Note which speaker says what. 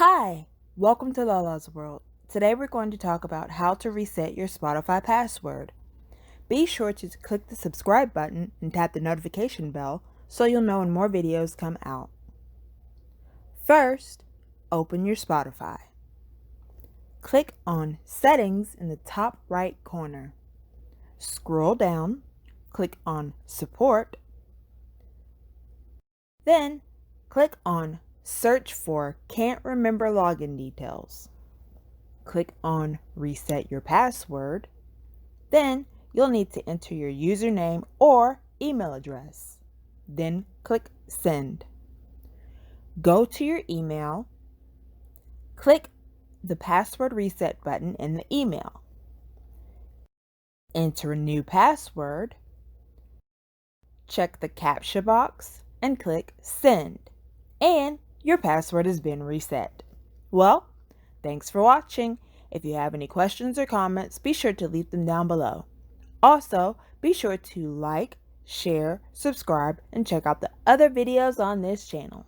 Speaker 1: Hi, welcome to Lalas World. Today we're going to talk about how to reset your Spotify password. Be sure to click the subscribe button and tap the notification bell so you'll know when more videos come out. First, open your Spotify. Click on Settings in the top right corner. Scroll down, click on Support, then click on Search for Can't Remember Login Details. Click on Reset Your Password. Then you'll need to enter your username or email address. Then click Send. Go to your email. Click the password reset button in the email. Enter a new password. Check the captcha box and click Send. And your password has been reset. Well, thanks for watching. If you have any questions or comments, be sure to leave them down below. Also, be sure to like, share, subscribe, and check out the other videos on this channel.